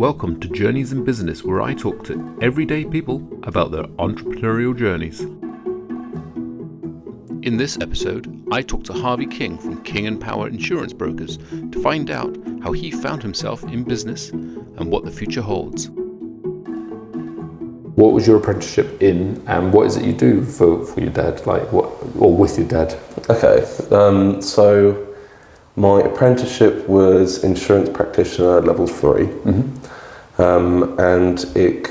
Welcome to Journeys in Business, where I talk to everyday people about their entrepreneurial journeys. In this episode, I talk to Harvey King from King & Power Insurance Brokers to find out how he found himself in business and what the future holds. What was your apprenticeship in, and what is it you do for your dad, or with your dad? Okay, so my apprenticeship was insurance practitioner level 3, and it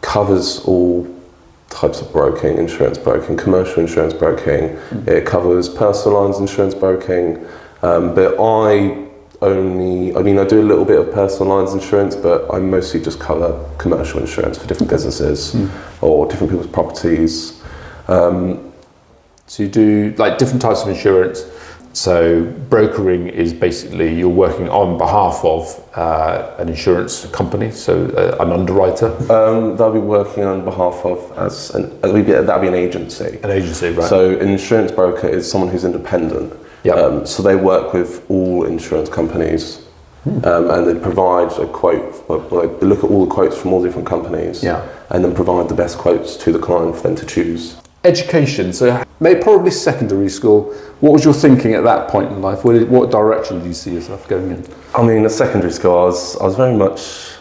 covers all types of broking, insurance broking, commercial insurance broking. It covers personal lines insurance broking, but I do a little bit of personal lines insurance, but I mostly just cover commercial insurance for different businesses or different people's properties. So you do different types of insurance. So brokering is basically you're working on behalf of an insurance company, so an underwriter. They'll be working on behalf of that'll be an agency. An agency, right? So an insurance broker is someone who's independent. Yep. So they work with all insurance companies, and they provide a quote. They look at all the quotes from all different companies, and then provide the best quotes to the client for them to choose. Education, so probably secondary school. What was your thinking at that point in life? What direction do you see yourself going in? I mean, at secondary school, I was very much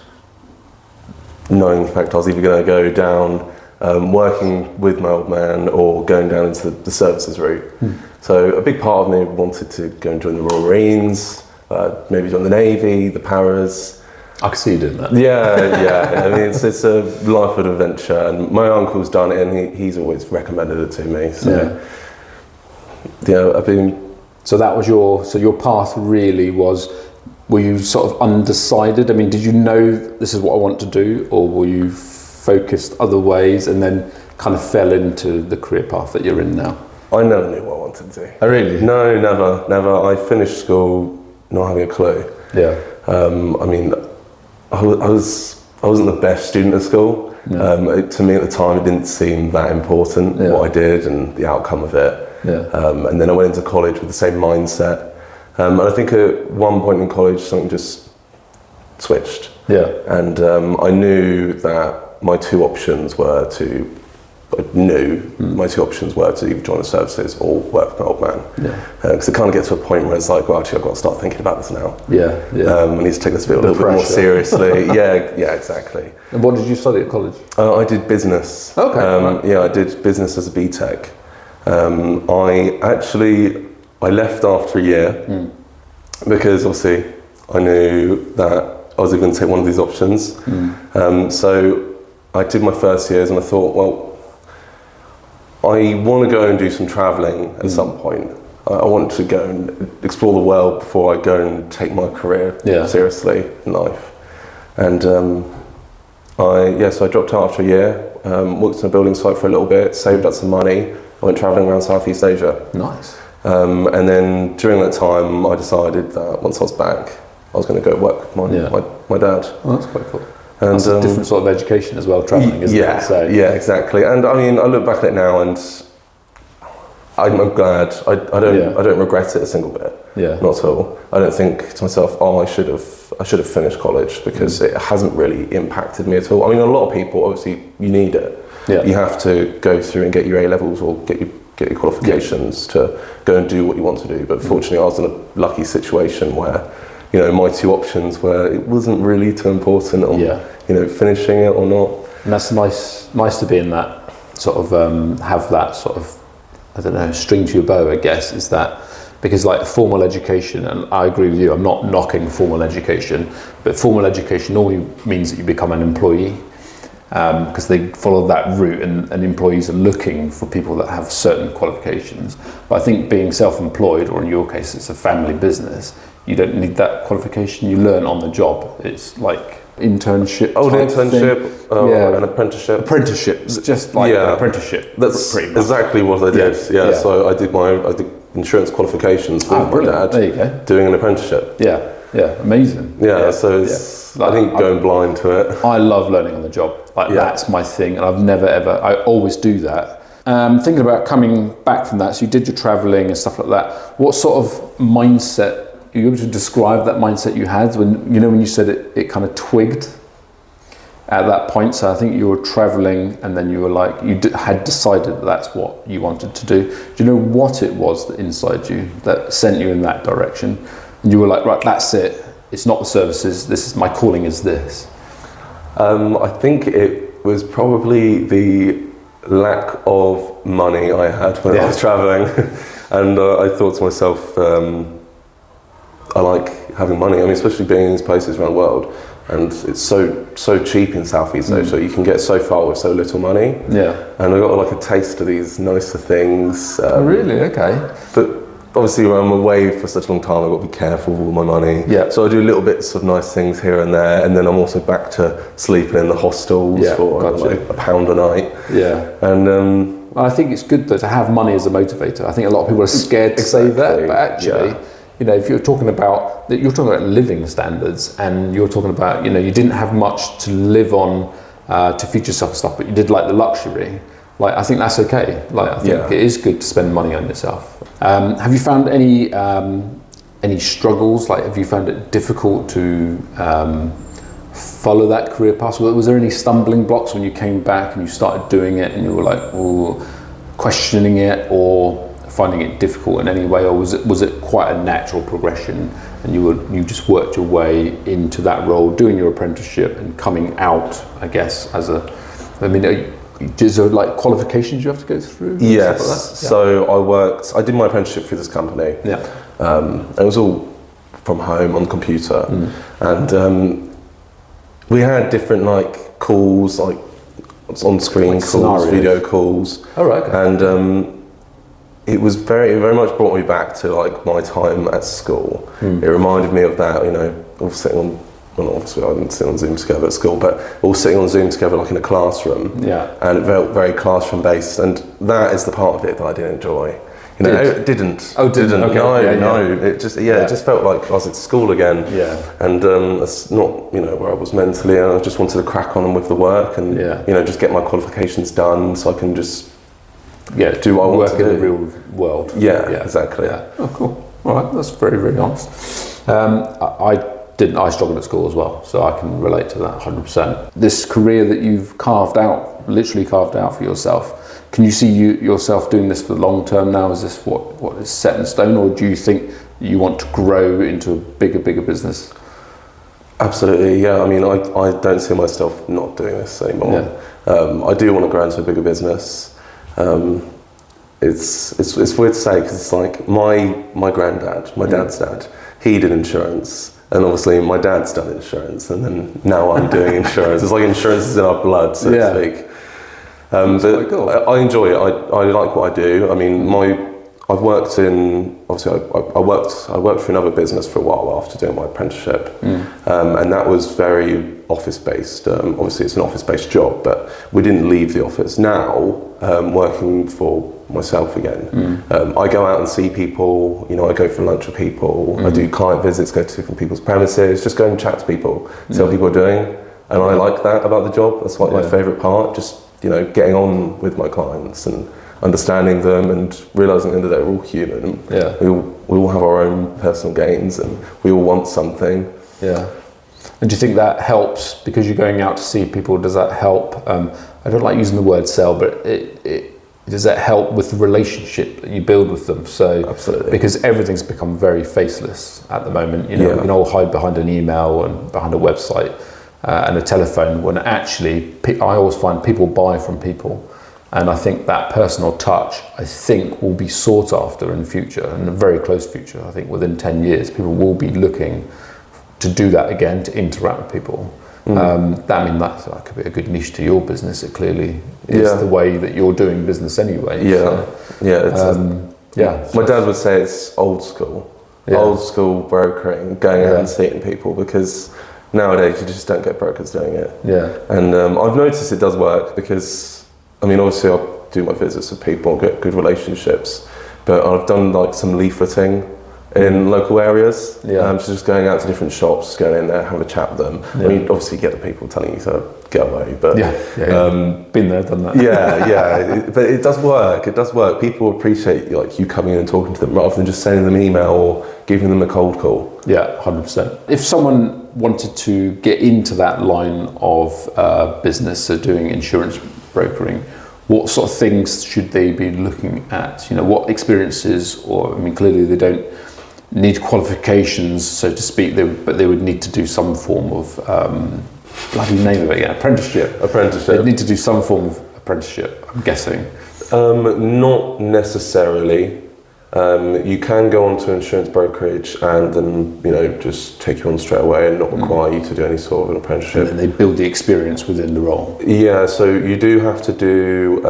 knowing the fact I was either going to go down working with my old man or going down into the services route. So a big part of me wanted to go and join the Royal Marines, maybe join the Navy, the Paras. I could see you doing that. Yeah. I mean, it's a life of adventure, and my uncle's done it, and he's always recommended it to me. So, So that was your path really was. Were you sort of undecided? I mean, did you know this is what I want to do, or were you focused other ways and then kind of fell into the career path that you're in now? I never knew what I wanted to do. Oh, really? No, never. I finished school not having a clue. Yeah. I mean, I wasn't the best student at school. To me at the time, it didn't seem that important what I did and the outcome of it. And then I went into college with the same mindset. And I think at one point in college, something just switched. And I knew that my two options were to either join the services or work with my old man. Because it kind of gets to a point where it's like, well, actually, I've got to start thinking about this now. I need to take this a little bit more seriously. Yeah, exactly. And what did you study at college? I did business. Okay. Right. I did business as a BTEC. I left after a year because obviously I knew that I was going to take one of these options. So I did my first years and I thought, well, I want to go and do some travelling at some point. I want to go and explore the world before I go and take my career seriously in life. And so I dropped out after a year, worked on a building site for a little bit, saved up some money. I went travelling around Southeast Asia. Nice. And then during that time, I decided that once I was back, I was going to go work with my dad. Oh, that's quite cool. And that's a different sort of education as well, travelling, isn't it? So. Yeah, exactly. And I mean, I look back at it now and I'm glad. I don't regret it a single bit. Not at all. I don't think to myself, I should have finished college, because it hasn't really impacted me at all. I mean, a lot of people, obviously, you need it. You have to go through and get your A-levels or get your qualifications to go and do what you want to do. But fortunately, I was in a lucky situation where, my two options were, it wasn't really too important on, finishing it or not. And that's nice to be in that sort of, have that sort of, string to your bow, I guess, is that, because formal education, and I agree with you, I'm not knocking formal education, but formal education only means that you become an employee, because they follow that route, and employees are looking for people that have certain qualifications. But I think being self-employed, or in your case, it's a family business, you don't need that qualification. You learn on the job. It's like internship. An apprenticeship. Apprenticeships, just like an apprenticeship. That's exactly what I did. So I did insurance qualifications with my dad. There you go. Doing an apprenticeship. Amazing. So it's, I think going blind to it. I love learning on the job. That's my thing, and I've never ever. I always do that. Thinking about coming back from that, so you did your travelling and stuff like that. What sort of mindset are you able to describe that mindset you had when you said it kind of twigged at that point? So I think you were traveling, and then you were like, had decided that's what you wanted to do. Do you know what it was that inside you that sent you in that direction? And you were like, right, that's it. It's not the services. This is my calling. Is this? I think it was probably the lack of money I had when I was traveling, and I thought to myself, I like having money. I mean, especially being in these places around the world, and it's so cheap in Southeast Asia. You can get so far with so little money. Yeah. And I got like a taste of these nicer things. Really? Okay. But obviously, when I'm away for such a long time, I've got to be careful with all my money. Yeah. So I do little bits of nice things here and there, and then I'm also back to sleeping in the hostels for like £1 a night. Yeah. And I think it's good though to have money as a motivator. I think a lot of people are scared to say that, but actually, if you're talking about living standards, and you're talking about, you didn't have much to live on to feed yourself and stuff, but you did like the luxury. Like, I think that's okay. Like, I think it is good to spend money on yourself. Have you found any struggles? Like, have you found it difficult to follow that career path? Was there any stumbling blocks when you came back and you started doing it, and you were like, questioning it or finding it difficult in any way, or was it quite a natural progression, and you just worked your way into that role, doing your apprenticeship and coming out, I guess, is there like qualifications you have to go through? Yes. Like so I did my apprenticeship through this company. Yeah. It was all from home on the computer, and we had different like calls, like on-screen calls, scenarios. Video calls. Oh right. Okay. And it was very much brought me back to like my time at school. It reminded me of that, all sitting on. Well, obviously I didn't sit on Zoom together at school, but all sitting on Zoom together like in a classroom. Yeah. And it felt very classroom based, and that is the part of it that I didn't enjoy. It didn't. Oh, didn't? Okay. No. It just felt like I was at school again. Yeah. And that's not, where I was mentally, and I just wanted to crack on with the work and, just get my qualifications done so I can just do what I want to do. Work in the real world. Yeah, exactly. Yeah. Oh, cool. All right, that's very, very honest. I struggled at school as well, so I can relate to that 100%. This career that you've literally carved out for yourself, can you see yourself doing this for the long term now? Is this what is set in stone, or do you think you want to grow into a bigger business? Absolutely, yeah. I mean, I don't see myself not doing this anymore. Yeah. I do want to grow into a bigger business. It's weird to say, because it's like my granddad, my dad's dad, he did insurance. And obviously my dad's done insurance, and then now I'm doing insurance. It's like insurance is in our blood, so to speak. But cool. I enjoy it. I like what I do. I mean, I've worked in, obviously I worked for another business for a while after doing my apprenticeship. And that was very office based. Obviously it's an office based job, but we didn't leave the office. Now, working for myself again, I go out and see people, I go for lunch with people, I do client visits, go to different people's premises, just go and chat to people, see how people are doing. And I like that about the job. That's like my favourite part, just, getting on with my clients and understanding them and realising at the end of the day we're all human. And we all have our own personal gains, and we all want something. Yeah. And do you think that helps, because you're going out to see people? Does that help? I don't like using the word sell, but does that help with the relationship that you build with them? So, absolutely. Because everything's become very faceless at the moment. We can all hide behind an email and behind a website and a telephone, when actually I always find people buy from people. And I think that personal touch, will be sought after in the future, in a very close future. I think within 10 years, people will be looking to do that again, to interact with people. That could be a good niche to your business. It clearly is the way that you're doing business anyway. Yeah, My dad would say it's old school brokering, going out and seeing people, because nowadays you just don't get brokers doing it. Yeah, and I've noticed it does work, because obviously I do my visits with people and get good relationships, but I've done like some leafleting in local areas. Yeah. So just going out to different shops, just going in there, having a chat with them. Yeah. I mean, obviously you get the people telling you to get away, but been there, done that. but it does work. It does work. People appreciate like you coming in and talking to them rather than just sending them an email or giving them a cold call. Yeah, 100%. If someone wanted to get into that line of business, so doing insurance brokering, what sort of things should they be looking at? You know, what experiences, or I mean, clearly they don't need qualifications, so to speak, but they would need to do some form of bloody name of it again, apprenticeship. They need to do some form of apprenticeship, I'm guessing. Not necessarily. You can go on to insurance brokerage and then, you know, just take you on straight away and not require you to do any sort of an apprenticeship. And then they build the experience within the role. Yeah, so you do have to do,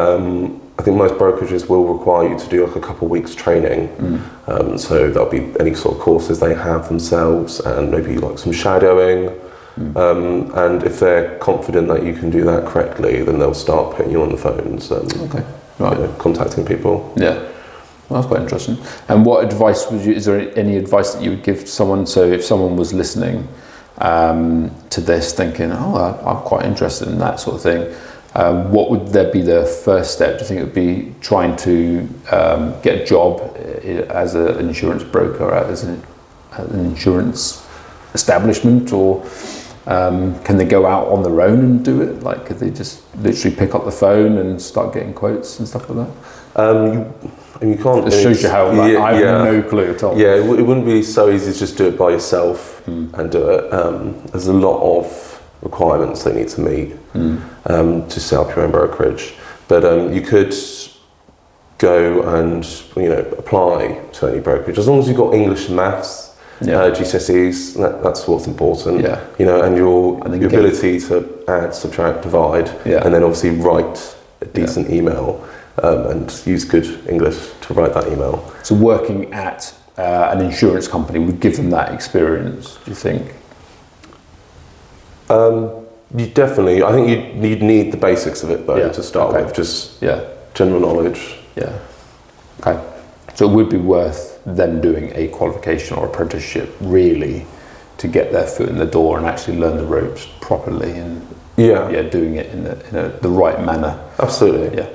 I think most brokerages will require you to do like a couple of weeks training. So that'll be any sort of courses they have themselves and maybe like some shadowing. And if they're confident that you can do that correctly, then they'll start putting you on the phones and contacting people. Yeah. Well, that's quite interesting. And what advice is there any advice that you would give to someone? So if someone was listening to this thinking, I'm quite interested in that sort of thing, what would there be the first step? Do you think it would be trying to get a job as an insurance broker, as an insurance establishment, or can they go out on their own and do it? Like, could they just literally pick up the phone and start getting quotes and stuff like that? You can't. It shows you how. I have no clue at all. Yeah, it wouldn't be so easy to just do it by yourself and do it. There's a lot of requirements they need to meet to set up your own brokerage. But you could go and apply to any brokerage as long as you've got English and maths, GCSEs. That's what's important. Yeah. And your ability to add, subtract, divide, and then obviously write a decent email. And use good English to write that email. So working at an insurance company would give them that experience, do you think? You definitely, I think you'd need the basics of it though to start with, just general knowledge. Yeah. Okay. So it would be worth them doing a qualification or apprenticeship really to get their foot in the door and actually learn the ropes properly and doing it in the right manner. Absolutely. Yeah.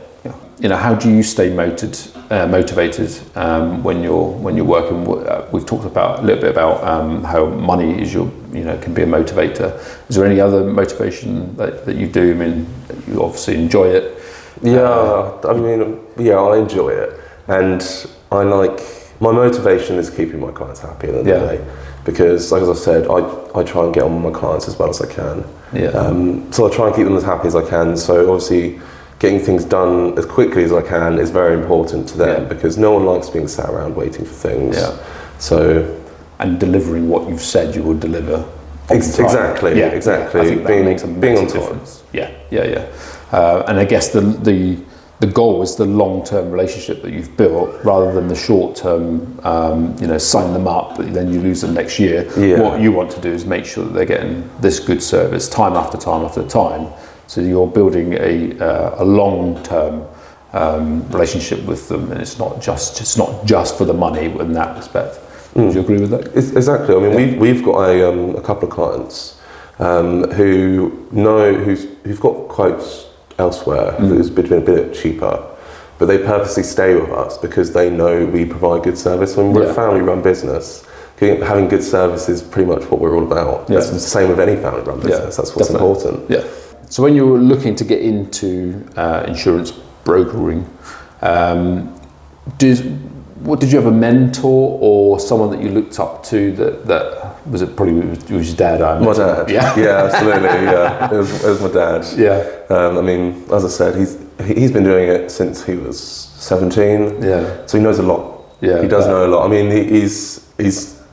How do you stay motivated when you're working? We've talked a little bit about how money is can be a motivator. Is there any other motivation that you do? I mean, you obviously enjoy it. I enjoy it, and my motivation is keeping my clients happy at the end of the day. Because, like as I said, I try and get on with my clients as well as I can. So I try and keep them as happy as I can. So obviously, getting things done as quickly as I can is very important to them because no one likes being sat around waiting for things. And delivering what you've said you will deliver. Exactly. I think that makes a massive difference. And I guess the goal is the long-term relationship that you've built rather than the short-term, sign them up, but then you lose them next year. What you want to do is make sure that they're getting this good service time after time after time. So you're building a long-term relationship with them, and it's not just for the money in that respect. Would you agree with that? Exactly. I mean, we've got a couple of clients who've got quotes elsewhere that's been a bit cheaper, but they purposely stay with us because they know we provide good service. When we're a family-run business, having good service is pretty much what we're all about. That's the same with any family-run business. That's what's important. Yeah. So when you were looking to get into insurance brokering, did you have a mentor or someone that you looked up to that was it probably it was your dad? I imagine. My dad. Yeah, absolutely. Yeah, it was my dad. Yeah. I mean, as I said, he's been doing it since he was 17. Yeah. So he knows a lot. Yeah. He does know a lot. I mean, he's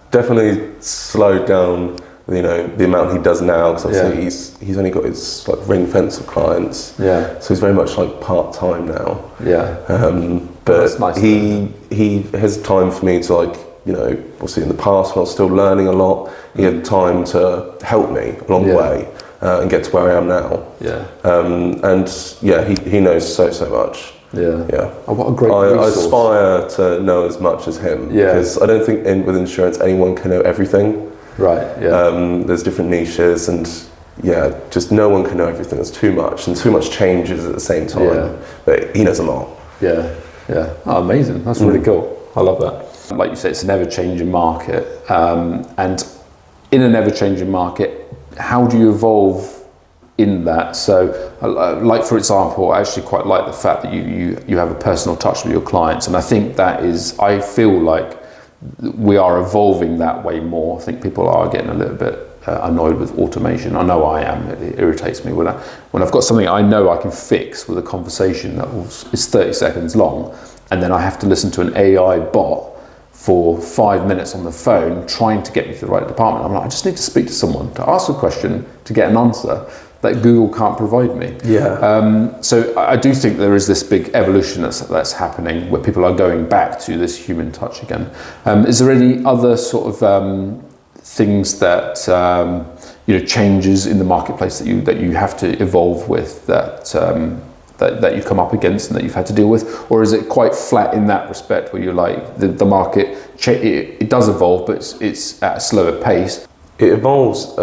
definitely slowed down. The amount he does now, because obviously he's only got his ring fence of clients. Yeah. So he's very much part time now. Yeah. But that's nice he has time for me to obviously in the past when I was still learning a lot, he had time to help me along the way and get to where I am now. Yeah. He knows so much. Yeah. Yeah. Oh, what a great I resource. aspire to know as much as him, because I don't think with insurance anyone can know everything. Right. Yeah. There's different niches, and just no one can know everything. There's too much, and too much changes at the same time. Yeah. But he knows a lot. Yeah. Yeah. Oh, amazing. That's really cool. I love that. Like you say, it's an ever-changing market, and in an ever-changing market, how do you evolve in that? So, like for example, I actually quite like the fact that you have a personal touch with your clients, and I think that is, I feel like we are evolving that way more. I think people are getting a little bit annoyed with automation. I know I am. It irritates me when I've got something I know I can fix with a conversation that is 30 seconds long, and then I have to listen to an AI bot for 5 minutes on the phone trying to get me to the right department. I'm like, I just need to speak to someone, to ask a question, to get an answer that Google can't provide me. Yeah. So I do think there is this big evolution that's happening, where people are going back to this human touch again. Is there any other sort of things that changes in the marketplace that you have to evolve with, that you come up against and that you've had to deal with, or is it quite flat in that respect, where you're like the market it does evolve, but it's at a slower pace? It evolves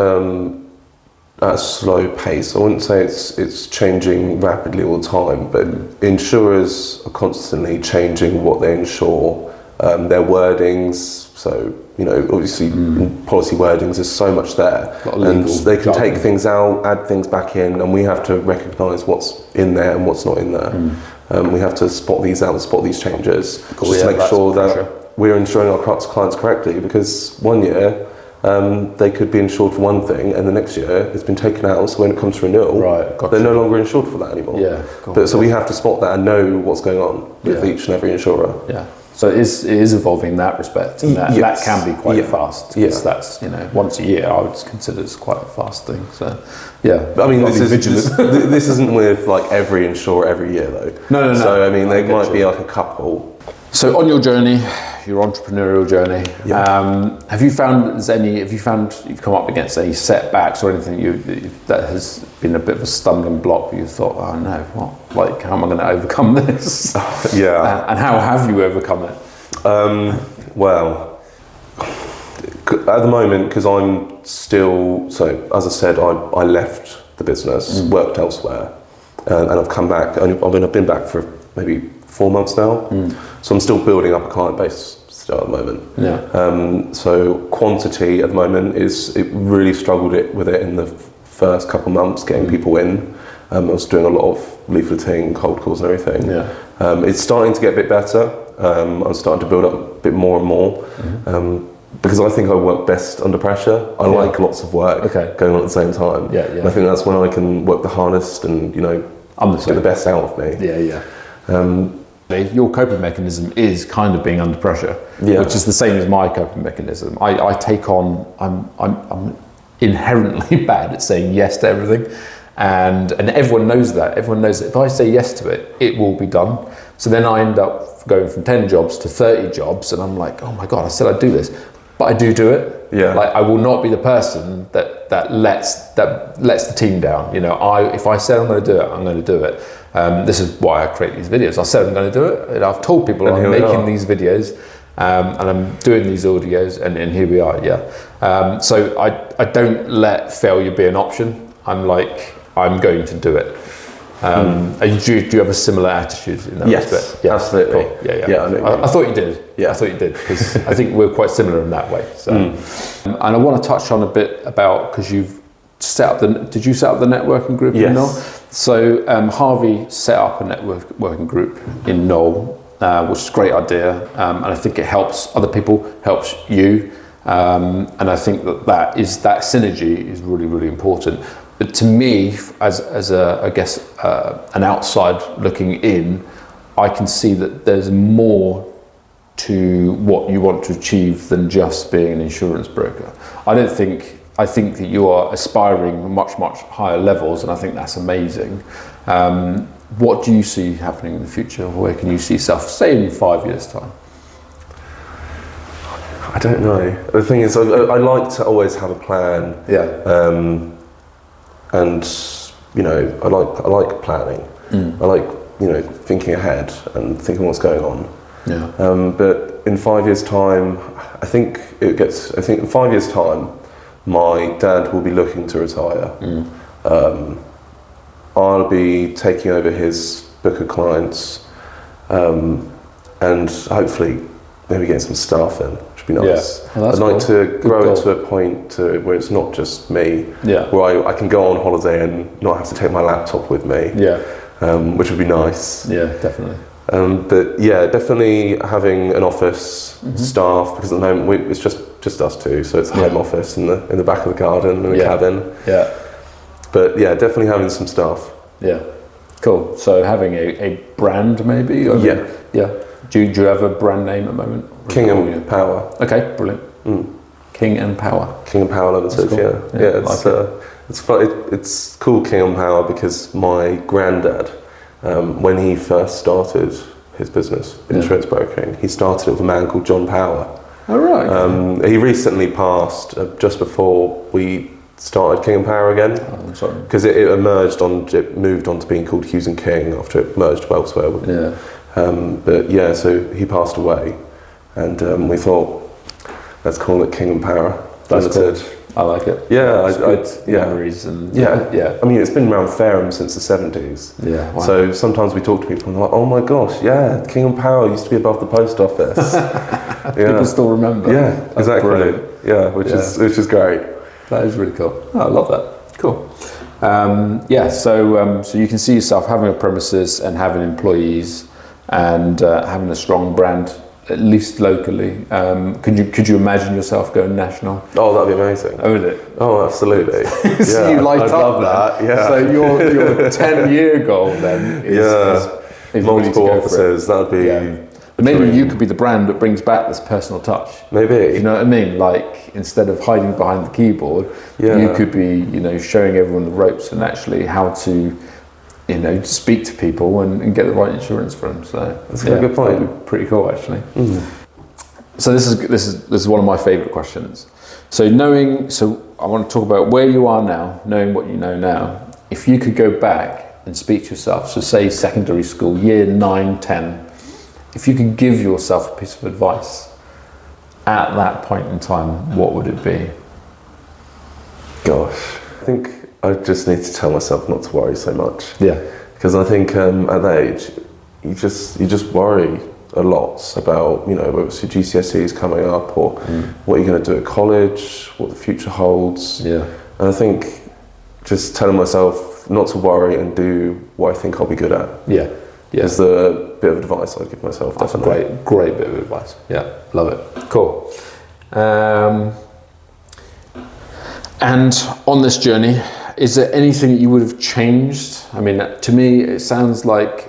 at a slow pace. I wouldn't say it's changing rapidly all the time, but insurers are constantly changing what they insure, their wordings. So, obviously in policy wordings, there's so much there, and they can take things out, add things back in, and we have to recognise what's in there and what's not in there. We have to spot these out and spot these changes, just to make sure that we're insuring our clients correctly, because one year they could be insured for one thing, and the next year it's been taken out, so when it comes to renewal, they're no longer insured for that anymore. So we have to spot that and know what's going on with each and every insurer. So it is evolving in that respect, and that can be quite fast, because that's, once a year I would consider it's quite a fast thing. So I mean, this isn't with like every insurer every year though. No. So I mean, there might be like a couple. So on your journey, your entrepreneurial journey, have you found you've come up against any setbacks or anything that has been a bit of a stumbling block where you thought, oh no, how am I going to overcome this? And how have you overcome it? Well, at the moment, because I'm still, so as I said, I left the business, worked elsewhere, and I've come back. I've been back for maybe 4 months now, so I'm still building up a client base still at the moment. So quantity at the moment it really struggled with it in the first couple of months, getting people in. I was doing a lot of leafleting, cold calls and everything. It's starting to get a bit better. I'm starting to build up a bit more and more, because I think I work best under pressure. I like lots of work going on at the same time. And I think that's when I can work the hardest and get the best out of me. Your coping mechanism is kind of being under pressure, which is the same as my coping mechanism. I'm inherently bad at saying yes to everything, and everyone knows that. Everyone knows that if I say yes to it, it will be done. So then I end up going from 10 jobs to 30 jobs, and I'm like, oh my God, I said I'd do this, but I do it. Like, I will not be the person that lets the team down. If I said I'm going to do it, I'm going to do it. This is why I create these videos. I said I'm going to do it, and I've told people I'm making these videos, and I'm doing these audios, and here we are. So I don't let failure be an option. I'm like, I'm going to do it. Do you have a similar attitude in that respect? Yes, absolutely. Cool. I thought you did. I thought you did, because I think we're quite similar in that way. So, and I want to touch on a bit about, because you've did you set up the networking group in Knoll? So Harvey set up a networking group in Knoll, which is a great idea, and I think it helps other people, helps you, and I think that synergy is really, really important. But to me, as an outside looking in, I can see that there's more to what you want to achieve than just being an insurance broker. I think that you are aspiring much, much higher levels, and I think that's amazing. What do you see happening in the future? Where can you see yourself, say, in 5 years' time? I don't know. The thing is, I like to always have a plan. And I like planning. I like thinking ahead and thinking what's going on. Yeah. But in 5 years' time, I think in 5 years' time, my dad will be looking to retire. I'll be taking over his book of clients, and hopefully maybe getting some staff in, which would be nice. Yeah. Well, I'd like cool. to grow it to a point where it's not just me, Yeah. where I can go on holiday and not have to take my laptop with me, Yeah. which would be nice. Yeah, definitely. But yeah, definitely having an office, staff, because at the moment it's just us two, so it's a home office in the back of the garden in a cabin. Yeah. But yeah, definitely having some staff. Yeah. Cool. So having a brand maybe? Yeah. Yeah. Do you have a brand name at the moment? King and Power. Okay, brilliant. King and Power. King and Power Limited, Cool. Yeah, it's fun. It's called King and Power because my granddad, when he first started his business, insurance brokering, he started it with a man called John Power. Oh, right. He recently passed just before we started King and Power again. Oh, I'm sorry. Because it moved on to being called Hughes and King after it merged elsewhere. Yeah. But yeah, so he passed away, and we thought, let's call it King and Power Limited. Cool. I like it. Yeah, memories and yeah. I mean, it's been around Fareham since the 70s. Yeah. Wow. So sometimes we talk to people and they're like, oh my gosh, yeah, King and Power used to be above the post office. People still remember. Yeah, That's exactly. brilliant. Yeah, which is great. That is really cool. Oh, I love that. Cool. So you can see yourself having a premises and having employees and having a strong brand, at least locally. Could you imagine yourself going national? Oh, that'd be amazing. Oh, would it? Oh, absolutely. So you light I'd up love that. Yeah. So your 10-year goal then is multiple really to go for it. offices. That'd be. Yeah. Maybe you could be the brand that brings back this personal touch. Maybe. You know what I mean? Like, instead of hiding behind the keyboard, you could be, showing everyone the ropes and actually how to, speak to people and get the right insurance for them. So that's a good point. That'd be pretty cool, actually. So this is one of my favourite questions. So I want to talk about where you are now, knowing what you know now. If you could go back and speak to yourself, so say secondary school, year 9, 10. If you could give yourself a piece of advice at that point in time, what would it be? Gosh, I think I just need to tell myself not to worry so much. Yeah. Because I think at that age, you just worry a lot about, whether it's your GCSEs coming up or what you're going to do at college, what the future holds. Yeah. And I think just telling myself not to worry and do what I think I'll be good at. Yeah. Yeah. Is the bit of advice I'd give myself. That's definitely. a great bit of advice. Yeah, love it. Cool. And on this journey, is there anything that you would have changed? I mean, to me, it sounds like,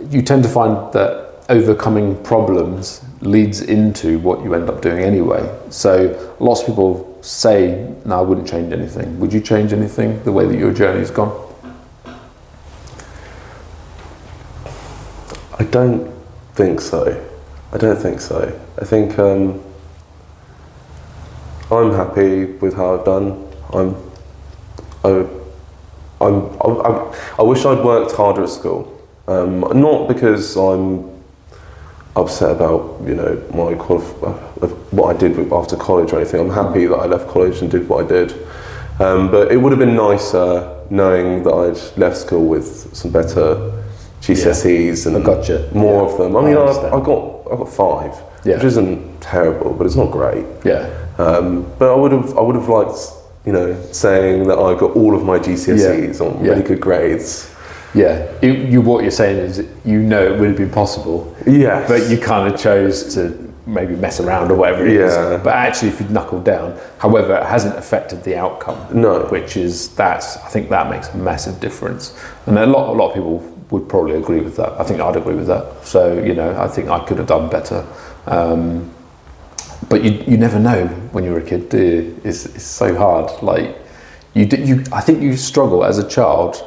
you tend to find that overcoming problems leads into what you end up doing anyway. So lots of people say, no, I wouldn't change anything. Would you change anything, the way that your journey's gone? I don't think so. I think I'm happy with how I've done. I wish I'd worked harder at school. Not because I'm upset about my what I did after college or anything. I'm happy that I left college and did what I did. But it would have been nicer knowing that I'd left school with some better GCSEs and more of them. I mean, I got 5, which isn't terrible, but it's not great. Yeah. But I would have liked, saying that I got all of my GCSEs on really good grades. Yeah. What you're saying is, it would have been possible. Yeah. But you kind of chose to maybe mess around or whatever it is. But actually, if you'd knuckled down, however, it hasn't affected the outcome. No. I think that makes a massive difference, and a lot of people would probably agree with that. I think I'd agree with that. So I think I could have done better. But you never know when you're a kid, do you? It's so hard. Like I think you struggle as a child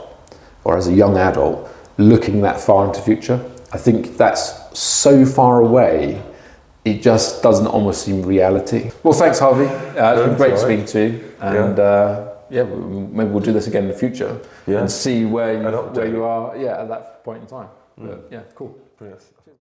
or as a young adult looking that far into the future. I think that's so far away, it just doesn't almost seem reality. Well, thanks, Harvey. It's been great speaking to you, and maybe we'll do this again in the future and see where you are at that point in time. But, yeah, cool. Yes.